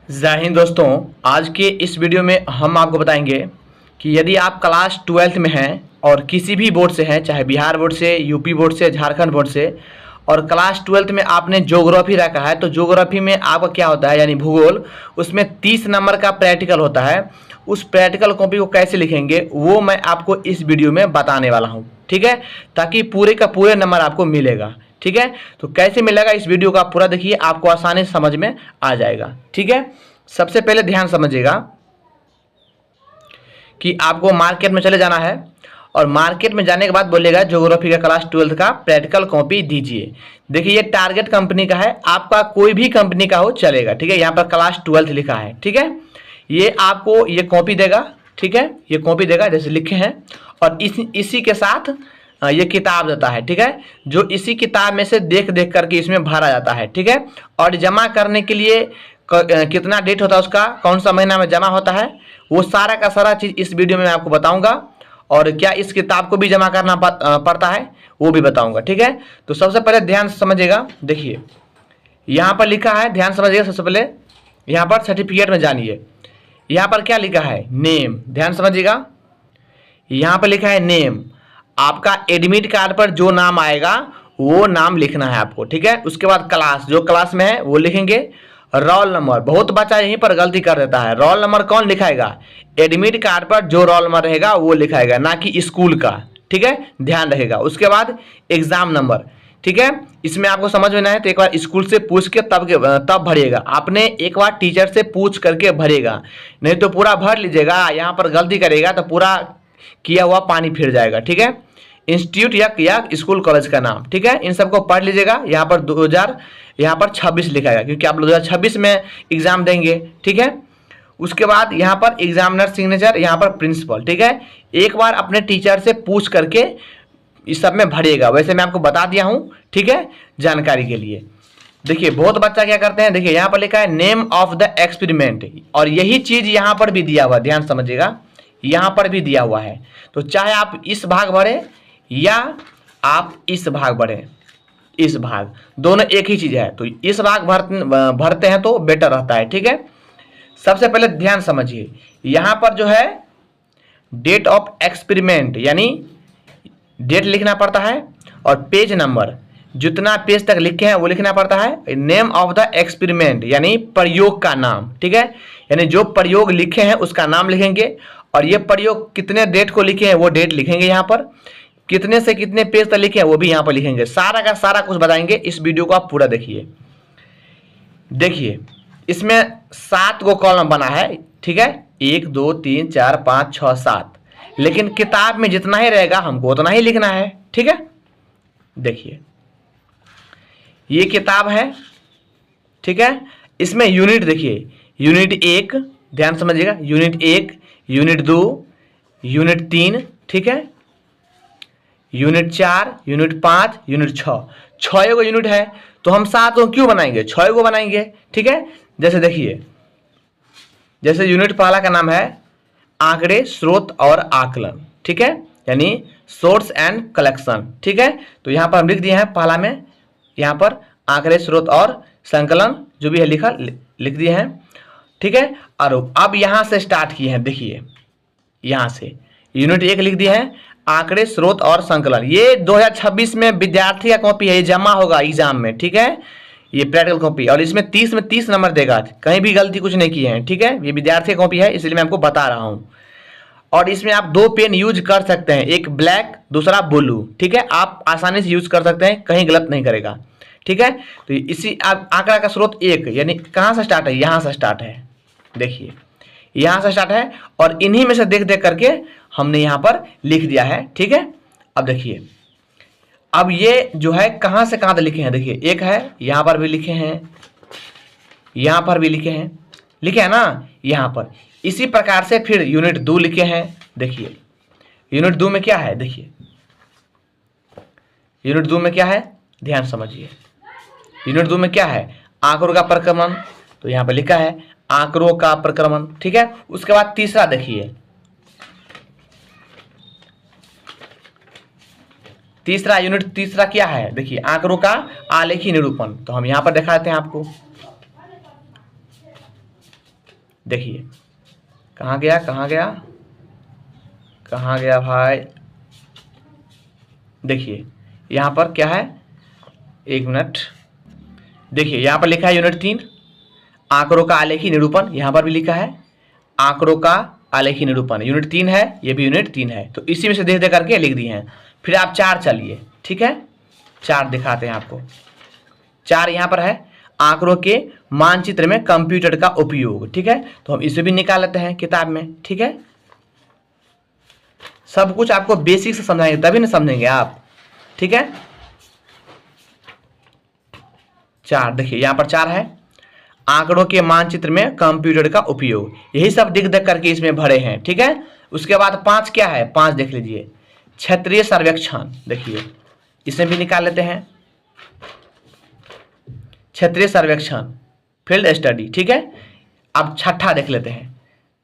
जय हिंद दोस्तों। आज के इस वीडियो में हम आपको बताएंगे कि यदि आप क्लास 12th में हैं और किसी भी बोर्ड से हैं, चाहे बिहार बोर्ड से, यूपी बोर्ड से, झारखंड बोर्ड से, और क्लास 12th में आपने ज्योग्राफी रखा है, तो ज्योग्राफी में आपका क्या होता है यानी भूगोल, उसमें 30 नंबर का प्रैक्टिकल होता है। उस प्रैक्टिकल कॉपी को कैसे लिखेंगे वो मैं आपको इस वीडियो में बताने वाला हूँ, ठीक है, ताकि पूरे का पूरे नंबर आपको मिलेगा। ठीक है, तो कैसे मिलेगा इस वीडियो का पूरा देखिए, आपको आसानी से समझ में आ जाएगा। ठीक है, सबसे पहले ध्यान समझिएगा कि आपको मार्केट में चले जाना है और मार्केट में जाने के बाद बोलिएगा ज्योग्राफी का क्लास 12th का प्रैक्टिकल कॉपी दीजिए। देखिए ये टारगेट कंपनी का है, आपका कोई भी कंपनी का हो चलेगा। ठीक है, यहाँ पर क्लास 12th लिखा है। ठीक है, ये आपको ये कॉपी देगा। ठीक है, ये कॉपी देगा जैसे लिखे हैं, और इसी के साथ ये किताब देता है। ठीक है, जो इसी किताब में से देख देख करके इसमें भरा जाता है। ठीक है, और जमा करने के लिए कितना डेट होता है उसका, कौन सा महीना में जमा होता है, वो सारा का सारा चीज़ इस वीडियो में मैं आपको बताऊंगा। और क्या इस किताब को भी जमा करना पड़ता है वो भी बताऊंगा। ठीक है, तो सबसे पहले ध्यान से समझिएगा। देखिए यहाँ पर लिखा है, ध्यान समझिएगा। सबसे पहले यहाँ पर सर्टिफिकेट में जानिए, यहाँ पर क्या लिखा है, नेम। ध्यान समझिएगा, यहाँ पर लिखा है नेम। आपका एडमिट कार्ड पर जो नाम आएगा वो नाम लिखना है आपको। ठीक है, उसके बाद क्लास, जो क्लास में है वो लिखेंगे। रोल नंबर, बहुत बच्चा यहीं पर गलती कर देता है। रोल नंबर कौन लिखाएगा, एडमिट कार्ड पर जो रोल नंबर रहेगा वो लिखाएगा, ना कि स्कूल का। ठीक है, ध्यान रहेगा। उसके बाद एग्जाम नंबर। ठीक है, इसमें आपको समझ में ना है तो एक बार स्कूल से पूछ के तब भरिएगा। आपने एक बार टीचर से पूछ करके भरेगा, नहीं तो पूरा भर लीजिएगा, यहाँ पर गलती करेगा तो पूरा किया हुआ पानी फिर जाएगा। ठीक है, इंस्टीट्यूट या स्कूल कॉलेज का नाम। ठीक है, इन सबको पढ़ लीजिएगा। यहाँ पर 2026 लिखाएगा क्योंकि आप लोग 2026 में एग्जाम देंगे। ठीक है, उसके बाद यहाँ पर एग्जामिनर सिग्नेचर, यहाँ पर प्रिंसिपल। ठीक है, एक बार अपने टीचर से पूछ करके इस सब में भरिएगा। वैसे मैं आपको बता दिया हूँ, ठीक है, जानकारी के लिए। देखिए बहुत बच्चा क्या करते हैं, देखिए यहाँ पर लिखा है नेम ऑफ द एक्सपेरिमेंट, और यही चीज यहाँ पर भी दिया हुआ, ध्यान समझिएगा, यहाँ पर भी दिया हुआ है। तो चाहे आप इस भाग भरें या आप इस भाग भरें, इस भाग, दोनों एक ही चीज है। तो इस भाग भरते हैं तो बेटर रहता है। ठीक है, सबसे पहले ध्यान समझिए, यहाँ पर जो है डेट ऑफ एक्सपेरिमेंट यानी डेट लिखना पड़ता है, और पेज नंबर, जितना पेज तक लिखे हैं वो लिखना पड़ता है। नेम ऑफ द एक्सपेरिमेंट यानी प्रयोग का नाम। ठीक है, यानी जो प्रयोग लिखे हैं उसका नाम लिखेंगे, और ये प्रयोग कितने डेट को लिखे हैं वो डेट लिखेंगे। यहाँ पर कितने से कितने पेज तक लिखे हैं वो भी यहाँ पर लिखेंगे। सारा का सारा कुछ बताएंगे। इस वीडियो को आप पूरा देखिए। देखिए इसमें 7 गो कॉलम बना है। ठीक है, 1 2 3 4 5 6 7, लेकिन किताब में जितना ही रहेगा हमको उतना ही लिखना है। ठीक है, देखिए ये किताब है। ठीक है, इसमें यूनिट देखिए, यूनिट 1, ध्यान समझिएगा, यूनिट 1, यूनिट 2, यूनिट 3, ठीक है, यूनिट 4, यूनिट 5, यूनिट 6, 6 गो यूनिट है। तो हम 7 को क्यों बनाएंगे, 6 को बनाएंगे। ठीक है, जैसे देखिए, जैसे यूनिट पहला का नाम है आंकड़े, स्रोत और आकलन। ठीक है, यानी सोर्स एंड कलेक्शन। ठीक है, तो यहाँ पर हम लिख दिए हैं पहला में, यहाँ पर आंकड़े, स्रोत और संकलन जो भी है लिखा लिख दिए हैं। ठीक है, और अब यहाँ से स्टार्ट किए हैं। देखिए यहाँ से यूनिट 1 लिख दिए हैं, आंकड़े, स्रोत और संकलन। ये 2026 में विद्यार्थी का कॉपी है, ये जमा होगा एग्जाम में। ठीक है, ये प्रैक्टिकल कॉपी, और इसमें 30 में 30 नंबर देगा, कहीं भी गलती कुछ नहीं किए हैं। ठीक है, ये विद्यार्थी का कॉपी है इसलिए मैं आपको बता रहा हूँ। और इसमें आप 2 पेन यूज कर सकते हैं, एक ब्लैक दूसरा ब्लू। ठीक है, आप आसानी से यूज कर सकते हैं, कहीं गलत नहीं करेगा। ठीक है, तो इसी आंकड़ा का स्रोत 1 यानी कहाँ से स्टार्ट है, यहाँ से स्टार्ट है। देखिए यहाँ से स्टार्ट है, और इन्हीं में से देख देख करके हमने यहाँ पर लिख दिया है। ठीक है, अब देखिए, अब ये जो है कहाँ से कहाँ तक लिखे हैं। देखिए एक है, यहाँ पर भी लिखे हैं, यहाँ पर भी लिखे हैं ना, यहाँ पर। इसी प्रकार से फिर यूनिट 2 लिखे हैं। देखिए यूनिट 2 में क्या है, देखिए यूनिट 2 में क्या है, ध्यान समझिए। यूनिट 2 में क्या है, आंकड़ों का प्रक्रमण, तो यहाँ पर लिखा है आंकड़ों का प्रक्रमण। ठीक है, उसके बाद तीसरा देखिए, तीसरा यूनिट तीसरा क्या है, देखिए आंकड़ों का आलेखी निरूपण। तो हम यहाँ पर दिखाते हैं आपको, देखिए कहाँ गया कहाँ गया कहाँ गया भाई, देखिए यहाँ पर क्या है, एक मिनट, देखिए यहाँ पर लिखा है यूनिट 3 आंकड़ों का आलेखी निरूपण, यहाँ पर भी लिखा है आंकड़ों का आलेखी निरूपण, यूनिट 3 है, ये भी यूनिट 3 है, तो इसी में से देख करके लिख दिए हैं। फिर आप 4 चलिए, ठीक है, 4 दिखाते हैं आपको। 4 यहाँ पर है आंकड़ों के मानचित्र में कंप्यूटर का उपयोग, ठीक है, तो हम इसे भी निकाल लेते हैं किताब में, ठीक है। सब कुछ आपको बेसिक से समझाएंगे तभी ना समझेंगे आप, ठीक है। 4 देखिए यहाँ पर 4 है आंकड़ों के मानचित्र में कंप्यूटर का उपयोग, यही सब दिख देख करके इसमें भरे हैं, ठीक है। उसके बाद 5 क्या है, 5 देख लीजिए क्षेत्रीय सर्वेक्षण, देखिए इसमें भी निकाल लेते हैं क्षेत्रीय सर्वेक्षण फील्ड स्टडी, ठीक है। अब छठा देख लेते हैं,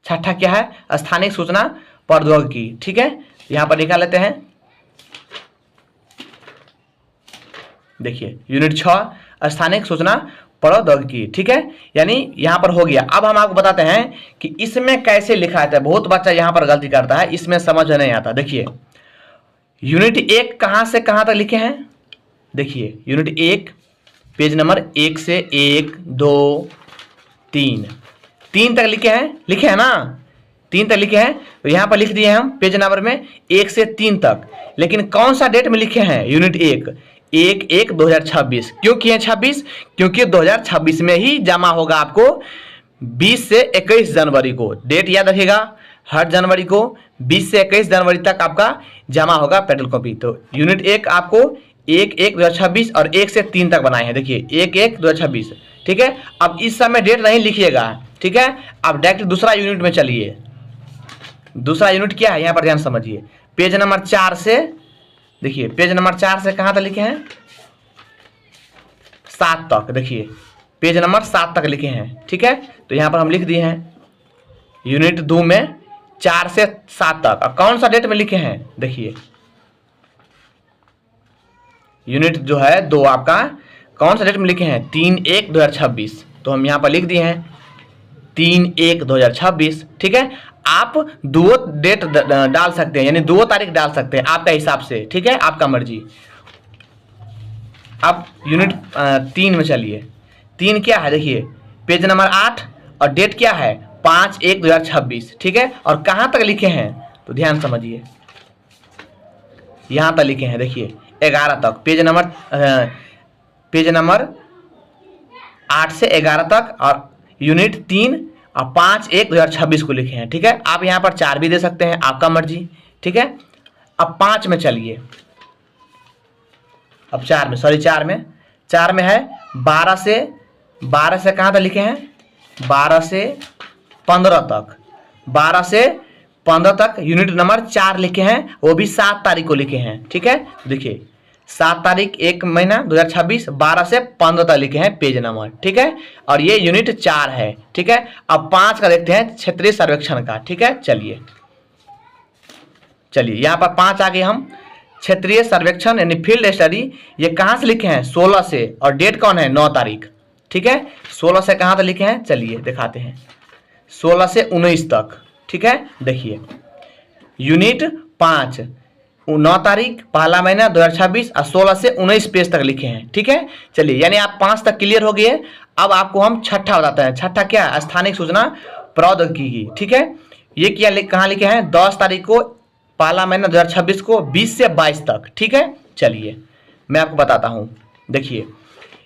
छठा क्या है, स्थानिक सूचना प्रौद्योगिकी, ठीक है, यहां पर निकाल लेते हैं, देखिए यूनिट 6 स्थानिक सूचना प्रौद्योगिकी, ठीक है, यानी यहां पर हो गया। अब हम आपको बताते हैं कि इसमें कैसे लिखा जाता है, बहुत बच्चा यहां पर गलती करता है, इसमें समझ नहीं आता। देखिए यूनिट 1 कहां से कहां तक लिखे हैं, देखिए यूनिट 1 पेज नंबर 1 से 1 2 3 तक लिखे हैं ना, 3 तक लिखे हैं, तो यहाँ पर लिख दिए हम पेज नंबर में 1 से 3 तक, लेकिन कौन सा डेट में लिखे हैं, यूनिट 1/1/2026, क्यों किए 26, क्योंकि 2026 में ही जमा होगा आपको 20 से 21 जनवरी को, डेट याद रखिएगा, हर जनवरी को 20 से 21 जनवरी तक आपका जमा होगा प्रैक्टिकल कॉपी। तो यूनिट 1 आपको 1/1/2026 और 1 से 3 तक बनाए हैं, देखिए 1/1/2026, ठीक है। अब इस समय डेट नहीं लिखिएगा, ठीक है। अब डायरेक्ट दूसरा यूनिट में चलिए, दूसरा यूनिट क्या है यहाँ पर ध्यान समझिए, पेज नंबर 4 से, देखिए पेज नंबर 4 से कहाँ तक लिखे हैं, 7 तक, देखिए पेज नंबर 7 तक लिखे हैं, ठीक है। तो यहाँ पर हम लिख दिए हैं यूनिट 2 में 4 से 7 तक। अब कौन सा डेट में लिखे हैं, देखिए यूनिट जो है 2 आपका कौन सा डेट में लिखे हैं, 3/1/2026, तो हम यहाँ पर लिख दिए हैं 3/1/2026, ठीक है। आप 2 डेट डाल सकते हैं, यानी 2 तारीख डाल सकते हैं आपका हिसाब से, ठीक है, आपका मर्जी। अब यूनिट 3 में चलिए, 3 क्या है, देखिए पेज नंबर 8 और डेट क्या है 5/1/2026, ठीक है। और कहाँ तक लिखे हैं, तो ध्यान समझिए, यहाँ तक लिखे हैं, देखिए 11 तक, पेज नंबर 8 से 11 तक, और यूनिट 3 और 5/1/2026 को लिखे हैं, ठीक है। आप यहाँ पर 4 भी दे सकते हैं, आपका मर्जी, ठीक है। अब 5 में चलिए, अब 4 में है 12 से कहाँ तक लिखे हैं, 12 से 15 तक, 12 से 15 तक यूनिट नंबर 4 लिखे हैं, वो भी 7 तारीख को लिखे हैं, ठीक है। देखिए 7 तारीख 1 महीना 2026, 12 से 15 तक लिखे हैं पेज नंबर, ठीक है। और ये यूनिट 4 है, ठीक है। अब 5 का देखते हैं क्षेत्रीय सर्वेक्षण का, ठीक है। चलिए यहाँ पर 5 आ गए हम, क्षेत्रीय सर्वेक्षण यानी फील्ड स्टडी, ये कहाँ से लिखे हैं, 16 से, और डेट कौन है 9 तारीख, ठीक है। 16 से कहाँ तक लिखे हैं, चलिए दिखाते हैं, 16 से 19 तक, ठीक है। देखिए यूनिट 5 9 तारीख 1 महीना 2026 और 16 से 19 पेज तक लिखे हैं, ठीक है। चलिए यानी आप 5 तक क्लियर हो गए। अब आपको हम छठा बताते हैं, छठा क्या है, स्थानिक सूचना प्रौद्योगिकी, ठीक है। ये क्या कहाँ लिखे हैं, 10 तारीख को 1 महीना 2026 को 20 से 22 तक, ठीक है। चलिए मैं आपको बताता हूँ, देखिए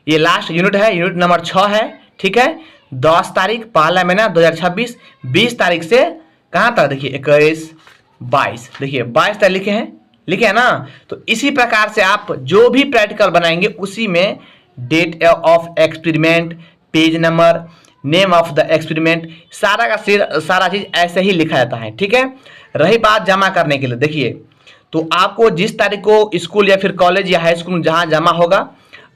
ये लास्ट यूनिट है, यूनिट नंबर 6 है, ठीक है। 10 तारीख 1 महीना 2026, 20 तारीख से कहाँ तक, देखिए 21 22, देखिए 22 तक लिखे हैं ना। तो इसी प्रकार से आप जो भी प्रैक्टिकल बनाएंगे उसी में date of experiment, page number, name of the experiment, सारा का सारा चीज ऐसे ही लिखा जाता है, ठीक है। रही बात जमा करने के लिए, देखिए तो आपको जिस तारीख को स्कूल या फिर कॉलेज या हाई स्कूल में जहाँ जमा होगा,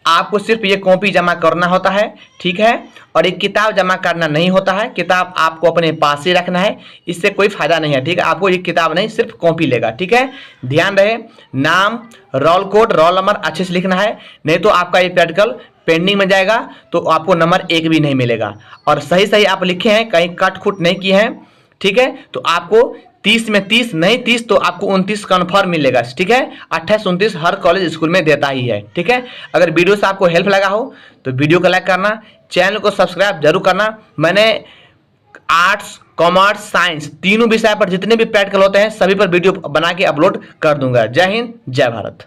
आपको सिर्फ ये कॉपी जमा करना होता है, ठीक है। और एक किताब जमा करना नहीं होता है, किताब आपको अपने पास ही रखना है, इससे कोई फायदा नहीं है, ठीक है। आपको ये किताब नहीं, सिर्फ कॉपी लेगा, ठीक है। ध्यान रहे नाम, रोल कोड, रोल नंबर अच्छे से लिखना है, नहीं तो आपका ये प्रैक्टिकल पेंडिंग में जाएगा तो आपको नंबर 1 भी नहीं मिलेगा। और सही सही आप लिखे हैं, कहीं कट खुट नहीं किए हैं, ठीक है, तो आपको 30 में 30 नहीं 30 तो आपको 29 कन्फर्म मिलेगा, ठीक है। 28 29 हर कॉलेज स्कूल में देता ही है, ठीक है। अगर वीडियो से आपको हेल्प लगा हो तो वीडियो को लाइक करना, चैनल को सब्सक्राइब जरूर करना। मैंने आर्ट्स, कॉमर्स, साइंस तीनों विषय पर जितने भी प्रैक्टिकल होते हैं सभी पर वीडियो बना के अपलोड कर दूंगा। जय हिंद, जय भारत।